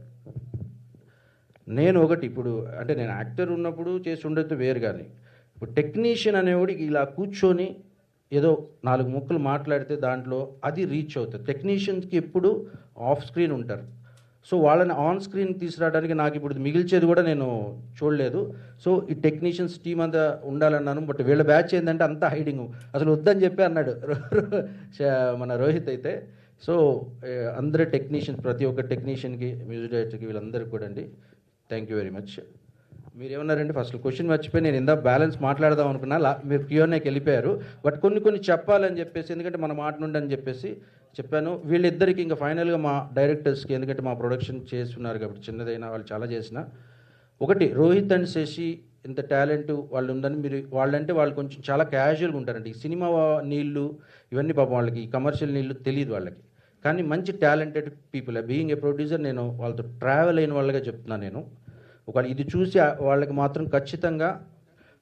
Speaker 8: నేను ఒకటి ఇప్పుడు అంటే నేను యాక్టర్ ఉన్నప్పుడు చేసి ఉండొచ్చు వేరు, కానీ ఇప్పుడు టెక్నీషియన్ అనేవాడికి ఇలా కూర్చొని ఏదో 4 ముక్కలు మాట్లాడితే దాంట్లో అది రీచ్ అవుతుంది. టెక్నీషియన్స్కి ఎప్పుడు ఆఫ్ స్క్రీన్ ఉంటారు. సో వాళ్ళని ఆన్ స్క్రీన్ తీసుకురావడానికి నాకు ఇప్పుడు మిగిల్చేది కూడా నేను చూడలేదు. సో ఈ టెక్నీషియన్స్ టీం అంతా ఉండాలన్నాను. బట్ వీళ్ళ బ్యాచ్ ఏంటంటే అంతా హైడింగ్, అసలు వద్దని చెప్పి అన్నాడు మన రోహిత్ అయితే. సో అందరూ టెక్నీషియన్స్, ప్రతి ఒక్క టెక్నీషియన్కి, మ్యూజిక్ డైరెక్టర్కి, వీళ్ళందరికీ కూడా అండి థ్యాంక్ యూ వెరీ మచ్. మీరు ఏమన్నారంటే ఫస్ట్ క్వశ్చన్ మర్చిపోయి నేను ఇందా బ్యాలెన్స్ మాట్లాడదాం అనుకున్నా, మీరు క్యూఎన్ఏకి వెళ్ళిపోయారు. బట్ కొన్ని చెప్పాలని చెప్పేసి, ఎందుకంటే మన మాట నుండి అని చెప్పేసి చెప్పాను. వీళ్ళిద్దరికి ఇంకా ఫైనల్గా మా డైరెక్టర్స్కి, ఎందుకంటే మా ప్రొడక్షన్ చేస్తున్నారు కాబట్టి చిన్నదైనా వాళ్ళు చాలా చేసిన, ఒకటి రోహిత్ అండ్ శశి ఇంత టాలెంట్ వాళ్ళు ఉందని మీరు వాళ్ళంటే వాళ్ళు కొంచెం చాలా క్యాజువల్గా ఉంటారండి. ఈ సినిమా నీళ్ళు ఇవన్నీ పాపం వాళ్ళకి, ఈ కమర్షియల్ నీళ్ళు తెలియదు వాళ్ళకి, కానీ మంచి talented people. Being a producer నేను వాళ్ళతో ట్రావెల్ అయిన వాళ్ళగా చెప్తున్నాను. నేను ఒకవేళ ఇది చూసి వాళ్ళకి మాత్రం ఖచ్చితంగా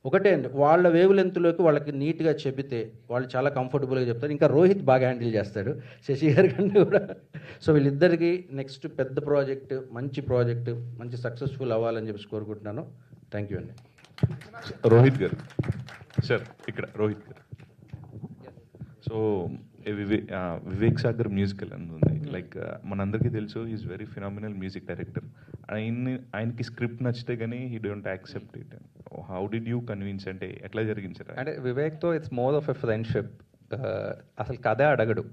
Speaker 8: ఒకటే అండి, వాళ్ళ వేవ్ లెంత్లోకి వాళ్ళకి నీట్గా చెబితే వాళ్ళు చాలా కంఫర్టబుల్గా చెప్తారు. ఇంకా రోహిత్ బాగా హ్యాండిల్ చేస్తాడు శశి గారి కంటే కూడా. సో వీళ్ళిద్దరికీ నెక్స్ట్ పెద్ద ప్రాజెక్ట్, మంచి సక్సెస్ఫుల్ అవ్వాలని చెప్పి కోరుకుంటున్నాను. థ్యాంక్ యూ అండి.
Speaker 9: రోహిత్ గారు సార్, ఇక్కడ రోహిత్ గారు. సో వివేక్ సాగర్ మ్యూజికల్ అని ఉంది. లైక్ మనందరికీ తెలుసు is very phenomenal music director. ఆయనకి స్క్రిప్ట్ నచ్చితే కానీ he don't accept it. How did you convince, అంటే ఎట్లా జరిగింది సార్?
Speaker 5: అంటే వివేక్తో it's more of a friendship. అసలు కథే అడగడు,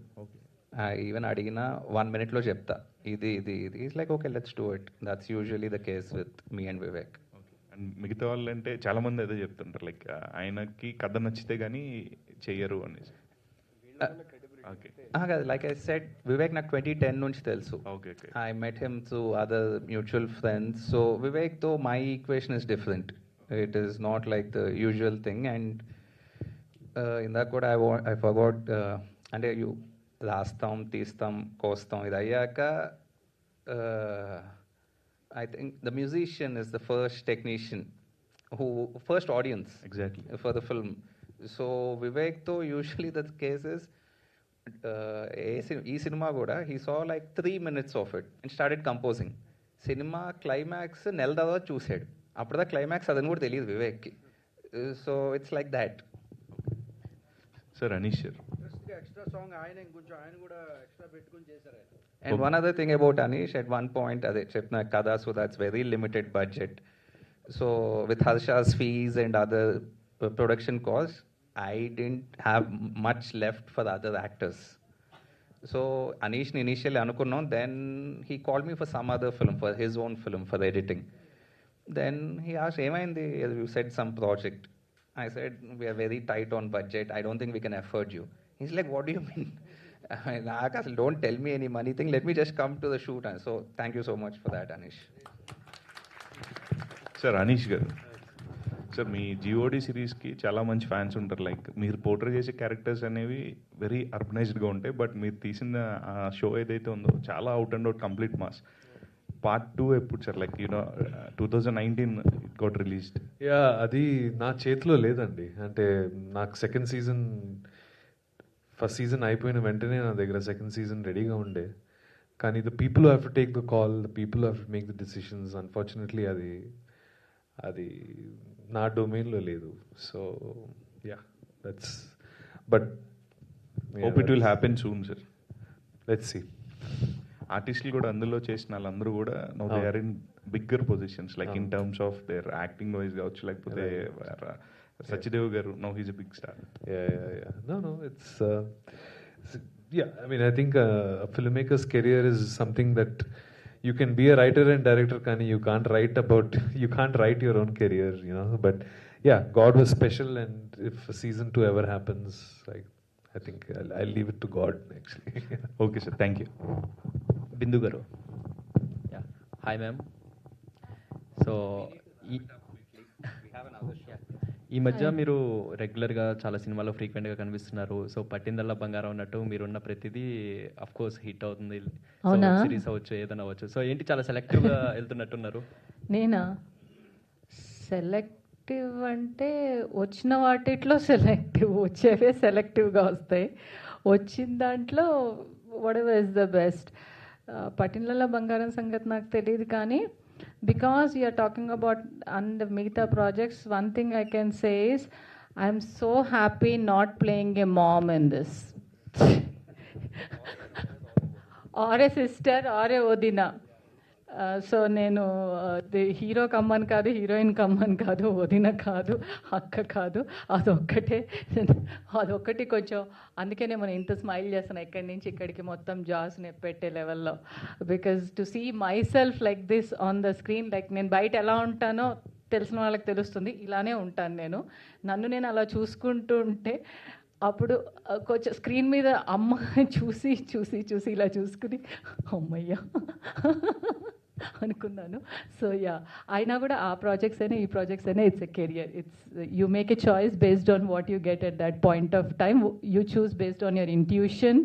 Speaker 5: ఈవెన్ అడిగినా 1 minute చెప్తా ఇది ఇది ఇది. Is like okay let's do it. That's usually the case with me and Vivek.
Speaker 9: And మిగతా వాళ్ళు అంటే చాలా మంది అదే చెప్తుంటారు, లైక్ ఆయనకి కథ నచ్చితే కానీ చెయ్యరు అనేసి.
Speaker 5: లైక్ ఐ సెడ్, వివేక్ నాకు 2010 నుంచి తెలుసు.
Speaker 9: Okay.
Speaker 5: I met him through other mutual friends. So వివేక్తో my equation is different. It is not like the usual thing. And ఇందాక కూడా ఐ ఫర్గాట్, అంటే రాస్తాం, తీస్తాం, కోస్తాం, ఇది అయ్యాక I think the musician is the first technician, first audience.
Speaker 9: Exactly.
Speaker 5: For the film. So Vivek though usually the case is ee cinema kuda he saw like 3 minutes of it and started composing. Cinema climax nel dava chusadu, appuda climax adani kuda teliyadu Vivek ki. So it's like that.
Speaker 9: Sir, Anish sir,
Speaker 8: extra song ఆయన కూడా extra పెట్టుకుని చేశారు.
Speaker 5: And one other thing about Anish, at one point, ade chepna kada, so that's very limited budget. So with Harsha's fees and other production costs, I didn't have much left for the other actors. So Anish ni initially anukunnam, then he called me for some other film, for his own film, for the editing. Then he asked, "Emaindi, you said some project." I said, "We are very tight on budget. I don't think we can afford you." He's like, "What do you mean?" Aakash, don't tell me any money thing. Let me just come to the shoot. And so thank you so much for that, Anish.
Speaker 9: Sir Anish గారు, sir మీ GOD సిరీస్కి చాలా మంచి fans ఉంటారు. Like మీరు portray చేసే characters అనేవి very అర్బనైజ్డ్గా ఉంటాయి, but మీరు తీసిన ఆ షో ఏదైతే ఉందో చాలా out and out complete mass. Part 2 ఎప్పుడు sir? Like 2019 it got released.
Speaker 4: Yeah, అది నా చేతిలో లేదండి. అంటే నాకు సెకండ్ సీజన్, ఫస్ట్ సీజన్ అయిపోయిన వెంటనే నా దగ్గర సెకండ్ సీజన్ రెడీగా ఉండే. కానీ the people have to take the call, the people have to make the decisions. Unfortunately అది నా డొమైన్లో లేదు. So yeah, that's, but
Speaker 9: hope it will happen soon sir.
Speaker 4: Let's see.
Speaker 9: ఆర్టిస్టులు కూడా అందులో చేసిన వాళ్ళందరూ కూడా now they are in bigger positions, like in terms of their acting wise కావచ్చు, లేకపోతే Sachidev garu, now he's a big star.
Speaker 4: Yeah. No, it's yeah. I mean, I think a filmmaker's career is something that you can be a writer and director, Kani. You can't write your own career, you know. But yeah, God was special, and if season 2 ever happens, I think I'll leave it to God actually.
Speaker 9: Okay, sir. Thank you.
Speaker 10: Bindu garu. Yeah. Hi, ma'am. So. ఈ మధ్య మీరు రెగ్యులర్గా చాలా సినిమాలో ఫ్రీక్వెంట్గా కనిపిస్తున్నారు. So పట్టిందల్లా బంగారం అన్నట్టు మీరున్న ప్రతిదీ అఫ్ కోర్స్ హిట్ అవుతుంది. సిరీస్ అవ్వచ్చు, ఏదైనా అవ్వచ్చు. సో ఏంటి చాలా సెలెక్టివ్గా వెళ్తున్నట్టున్నారు?
Speaker 3: నేనా సెలెక్టివ్ అంటే వచ్చిన వాటిట్లో సెలెక్టివ్, వచ్చేవే సెలెక్టివ్గా వస్తాయి. వచ్చిన దాంట్లో what ever is the best. పట్టిందల్లా బంగారం సంగతి నాకు తెలియదు, కానీ because you are talking about on the Meeta projects, one thing I can say is I'm so happy not playing a mom in this. Or a sister or a Odina. So నేను hero కమ్మని కాదు, heroine కమ్మని కాదు, వదిన కాదు, అక్క కాదు, అదొక్కటి కొంచెం అందుకనే మనం ఇంత స్మైల్ చేస్తున్నాం ఇక్కడి నుంచి ఇక్కడికి మొత్తం జాస్ పెట్టే లెవెల్లో. Because to see myself like this on the screen, like నేను బయట ఎలా ఉంటానో తెలిసిన వాళ్ళకి తెలుస్తుంది, ఇలానే ఉంటాను నేను. నన్ను నేను అలా చూసుకుంటూ ఉంటే అప్పుడు కొంచెం స్క్రీన్ మీద అమ్మ చూసి చూసి చూసి ఇలా చూసుకుని అమ్మయ్యా అనుకున్నాను. సో యా, అయినా కూడా ఆ ప్రాజెక్ట్స్ అయినా ఈ ప్రాజెక్ట్స్ అయినా it's a career. It's you make a choice based on what you get at that point of time. You choose based on your intuition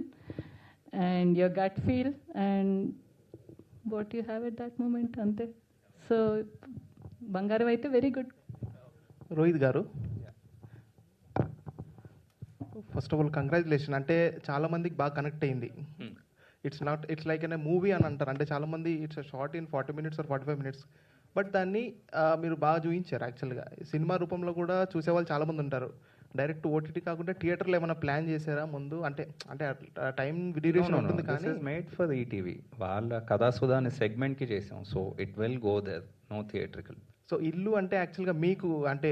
Speaker 3: and your gut feel and what you have at that moment, అంతే. So Bangaram అయితే very good.
Speaker 11: Rohit గారు, first of all congratulation. అంటే చాలామందికి బాగా connect అయింది. It's like అనే movie అని అంటారు. అంటే చాలామంది it's short in 40 minutes or 45 minutes, but దాన్ని మీరు బాగా చూపించారు. యాక్చువల్గా సినిమా రూపంలో కూడా చూసేవాళ్ళు చాలామంది ఉంటారు. డైరెక్ట్ ఓటీటీ కాకుండా థియేటర్లో ఏమైనా ప్లాన్ చేశారా ముందు? అంటే టైం డ్యూరేషన్ ఉంటుంది కానీ
Speaker 5: మేడ్ ఫర్ ఈటీవీ వాళ్ళ కథాసుధా అనే సెగ్మెంట్కి చేసాం. So it will go there, no theatrical.
Speaker 11: So ఇల్లు అంటే యాక్చువల్గా మీకు అంటే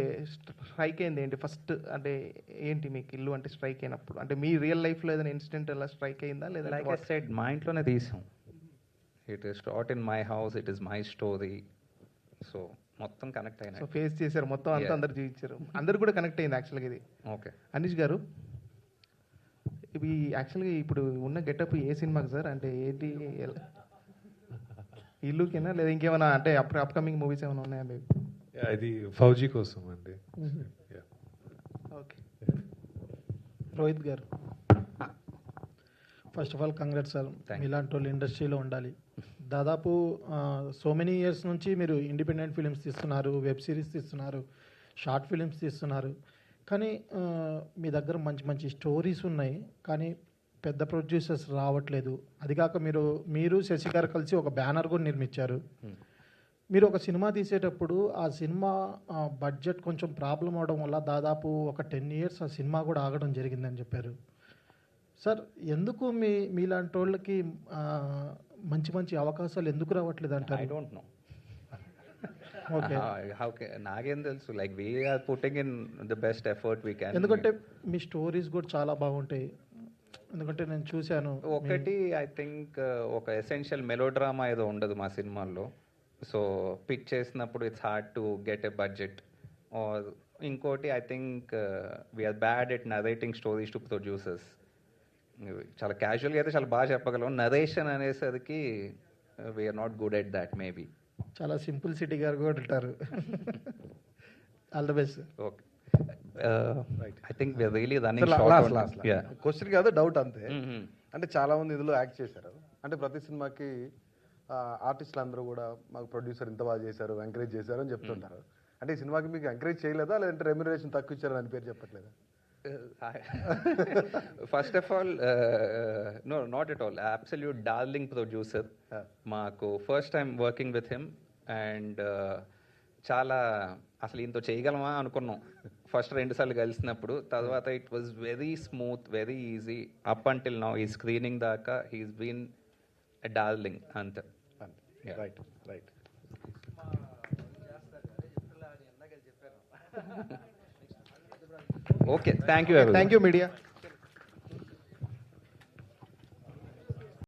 Speaker 11: స్ట్రైక్ అయింది ఏంటి ఫస్ట్? అంటే ఏంటి మీకు ఇల్లు అంటే స్ట్రైక్ అయినప్పుడు? అంటే మీ రియల్ లైఫ్లో ఏదైనా ఇన్సిడెంట్ ఎలా స్ట్రైక్ అయిందా లేదా?
Speaker 5: లైక్ ఐ సెడ్, మా ఇంట్లోనే తీసాం. It is shot in my house, it is my story. So మొత్తం కనెక్ట్ అయినా.
Speaker 11: సో ఫేస్ చేశారు మొత్తం అంతా, అందరు చూపించారు, అందరు కూడా కనెక్ట్ అయింది యాక్చువల్గా ఇది.
Speaker 5: ఓకే.
Speaker 11: అనీష్ గారు, ఇవి యాక్చువల్గా ఇప్పుడు ఉన్న గెటప్ ఏ సినిమాకి సార్? అంటే ఏంటి, ఇల్లుకేనా లేదా ఇంకేమైనా అంటే అప్కమింగ్ మూవీస్ ఏమైనా ఉన్నాయా మీకు?
Speaker 4: ఇది ఫౌజీ కోసం అండి.
Speaker 11: ఓకే.
Speaker 12: రోహిత్ గారు, first of all congrats sir. ఇలాంటి వాళ్ళు ఇండస్ట్రీలో ఉండాలి. దాదాపు సో మెనీ ఇయర్స్ నుంచి మీరు ఇండిపెండెంట్ ఫిలిమ్స్ తీస్తున్నారు, వెబ్ సిరీస్ తీస్తున్నారు, షార్ట్ ఫిలిమ్స్ తీస్తున్నారు. కానీ మీ దగ్గర మంచి మంచి స్టోరీస్ ఉన్నాయి, కానీ పెద్ద ప్రొడ్యూసర్స్ రావట్లేదు. అది కాక మీరు శశి గారు కలిసి ఒక బ్యానర్ కూడా నిర్మించారు. మీరు ఒక సినిమా తీసేటప్పుడు ఆ సినిమా బడ్జెట్ కొంచెం ప్రాబ్లం అవడం వల్ల దాదాపు ఒక 10 years ఆ సినిమా కూడా ఆగడం జరిగిందని చెప్పారు. సార్, ఎందుకు మీలాంటి వాళ్ళకి మంచి మంచి అవకాశాలు ఎందుకు రావట్లేదు అంటారు?
Speaker 5: I don't know.
Speaker 12: ఓకే,
Speaker 5: నాకేం తెలుసు. Like we're putting in the best effort we can.
Speaker 12: ఎందుకంటే మీ స్టోరీస్ కూడా చాలా బాగుంటాయి. ఎందుకంటే నేను చూశాను.
Speaker 5: ఒకటి ఐ థింక్ ఒక ఎసెన్షియల్ మెలోడ్రామా ఏదో ఉండదు మా సినిమాల్లో. సో పిచ్ చేసినప్పుడు it's hard to get a budget. ఇంకోటి I think we're bad at narrating stories to producers. చాలా క్యాజువల్గా అయితే చాలా బాగా చెప్పగలం, నరేషన్ అనేసరికి we're not good at that. Maybe
Speaker 12: చాలా సింపుల్ సిటీ గారు కూడా ఉంటారు. All the best.
Speaker 5: Okay. I think we're really running
Speaker 13: last question కాదు, డౌట్ అంతే. అంటే చాలా మంది ఇందులో యాక్ట్ చేశారు. అంటే ప్రతి సినిమాకి ఆర్టిస్టులు అందరూ కూడా మాకు ప్రొడ్యూసర్ ఇంత బాగా చేశారు, ఎంకరేజ్ చేశారు అని చెప్తుంటారు. అంటే ఈ సినిమాకి మీకు ఎంకరేజ్ చేయలేదా, లేదంటే రెమ్యునరేషన్ తక్కువ ఇచ్చారని అని పేరు చెప్పట్లేదా?
Speaker 5: First of all no, not at all. Absolute darling producer. మాకు first time working with him and చాలా అసలు ఇంత చేయగలమా అనుకున్నాం ఫస్ట్ 2 సార్లు కలిసినప్పుడు. తర్వాత it was very smooth, very easy. Up until now ఈ స్క్రీనింగ్ దాకా హీస్ బీన్ ఎ డార్లింగ్ అంతే.
Speaker 13: Right right.
Speaker 5: Okay, thank you.
Speaker 11: Thank you media.